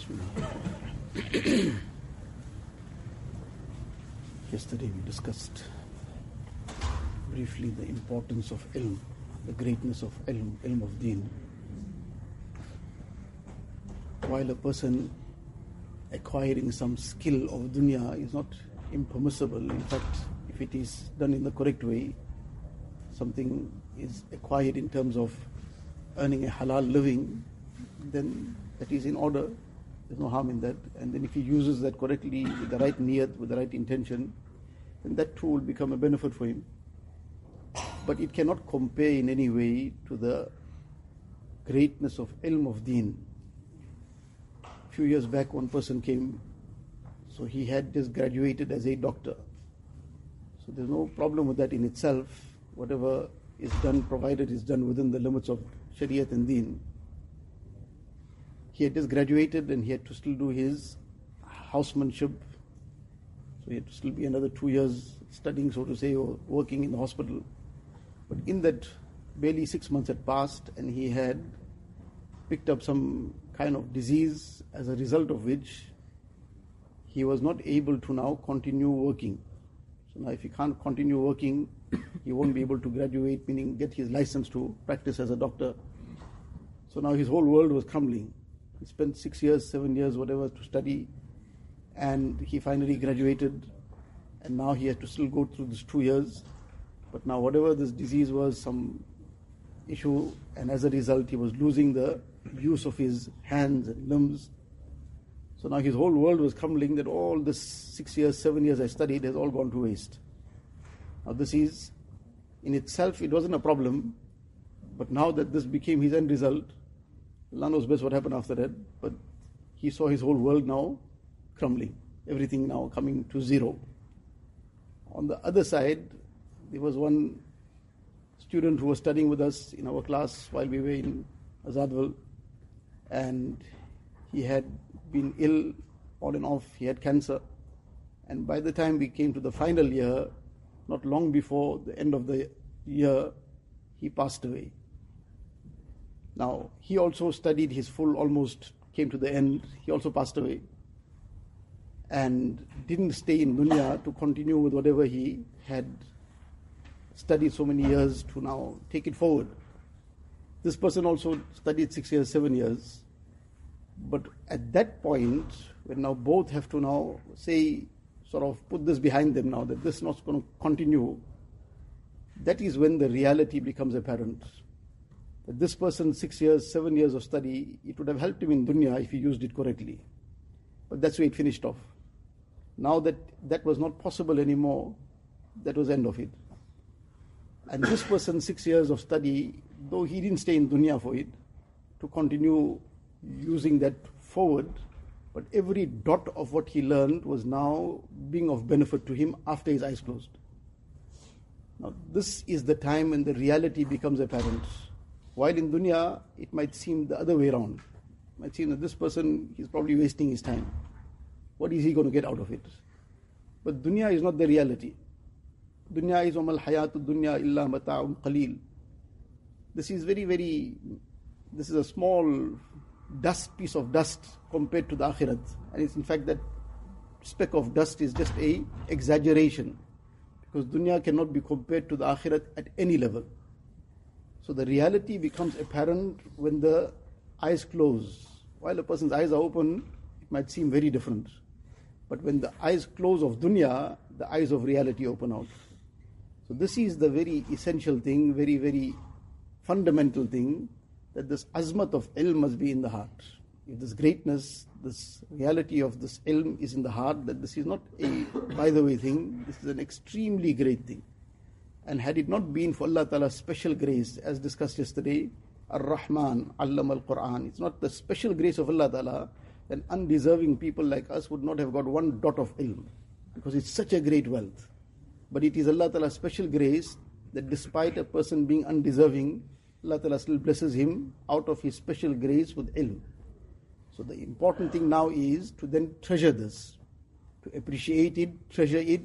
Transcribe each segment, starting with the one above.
Bismillah. Yesterday we discussed briefly the importance of ilm, the greatness of ilm of deen. While a person acquiring some skill of dunya is not impermissible, in fact, if it is done in the correct way, something is acquired in terms of earning a halal living, then that is in order. There's no harm in that. And then if he uses that correctly, with the right niyat, with the right intention, then that too will become a benefit for him. But it cannot compare in any way to the greatness of ilm of deen. A few years back, one person came, so he had just graduated as a doctor. So there's no problem with that in itself. Whatever is done, provided is done within the limits of Shariat and Deen. He had just graduated and he had to still do his housemanship. So he had to still be another 2 years studying, so to say, or working in the hospital. But in that, barely 6 months had passed and he had picked up some kind of disease, as a result of which he was not able to now continue working. So now if he can't continue working, he won't be able to graduate, meaning get his license to practice as a doctor. So now his whole world was crumbling. He spent 6 years, 7 years, whatever, to study, and he finally graduated, and now he had to still go through this 2 years. But now whatever this disease was, some issue, and as a result he was losing the use of his hands and limbs. So now his whole world was crumbling, that all this 6 years, 7 years I studied has all gone to waste. Now this is, in itself, it wasn't a problem, but now that this became his end result, Allah knows best what happened after that, but he saw his whole world now crumbling, everything now coming to zero. On the other side, there was one student who was studying with us in our class while we were in Azadwal, and he had been ill on and off, he had cancer, and by the time we came to the final year, not long before the end of the year, he passed away. Now, he also studied his full, almost came to the end, he also passed away, and didn't stay in dunya to continue with whatever he had studied so many years to now take it forward. This person also studied 6 years, 7 years, but at that point, when now both have to now say, sort of put this behind them now, that this is not going to continue, that is when the reality becomes apparent. That this person, 6 years, 7 years of study, it would have helped him in dunya if he used it correctly. But that's where it finished off. Now that that was not possible anymore, that was the end of it. And this person, 6 years of study, though he didn't stay in dunya for it, to continue using that forward, but every dot of what he learned was now being of benefit to him after his eyes closed. Now this is the time when the reality becomes apparent. While in dunya, it might seem the other way around. It might seem that this person, he's probably wasting his time. What is he going to get out of it? But dunya is not the reality. Dunya is وَمَا الْحَيَاةُ الدُّنْيَا إِلَّا مَتَاعٌ قَلِيلٌ. This is this is a small piece of dust compared to the akhirat. And it's in fact that speck of dust is just a exaggeration, because dunya cannot be compared to the akhirat at any level. So the reality becomes apparent when the eyes close. While a person's eyes are open, it might seem very different. But when the eyes close of dunya, the eyes of reality open out. So this is the very essential thing, very, very fundamental thing, that this azmat of ilm must be in the heart. If this greatness, this reality of this ilm is in the heart, that this is not a by the way thing, this is an extremely great thing. And had it not been for Allah Ta'ala's special grace, as discussed yesterday, Ar-Rahman, Allama al-Quran, it's not the special grace of Allah Ta'ala, then undeserving people like us would not have got one dot of ilm, because it's such a great wealth. But it is Allah Ta'ala's special grace that despite a person being undeserving, Allah Ta'ala still blesses him out of His special grace with ilm. So the important thing now is to then treasure this, to appreciate it, treasure it,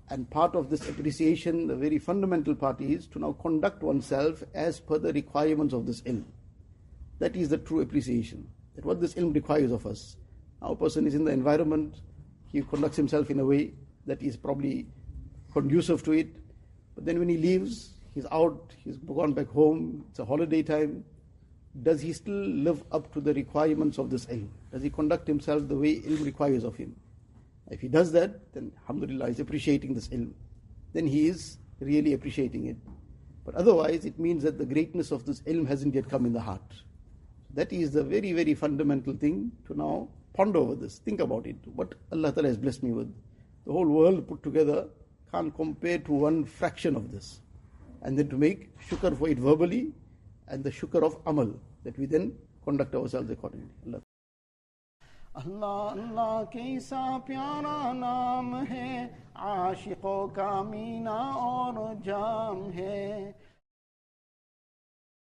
and part of this appreciation, the very fundamental part is to now conduct oneself as per the requirements of this ilm. That is the true appreciation, that what this ilm requires of us. Now a person is in the environment, he conducts himself in a way that is probably conducive to it. But then when he leaves, he's out, he's gone back home, it's a holiday time. Does he still live up to the requirements of this ilm? Does he conduct himself the way ilm requires of him? If he does that, then alhamdulillah, he's appreciating this ilm. Then he is really appreciating it. But otherwise, it means that the greatness of this ilm hasn't yet come in the heart. That is the very, very fundamental thing to now ponder over this. Think about it. What Allah Ta'ala has blessed me with. The whole world put together can't compare to one fraction of this. And then to make shukr for it verbally, and the shukr of amal, that we then conduct ourselves accordingly. Allah. अल्लाह अल्लाह कैसा प्यारा नाम है, आशिकों का मीना और जाम है।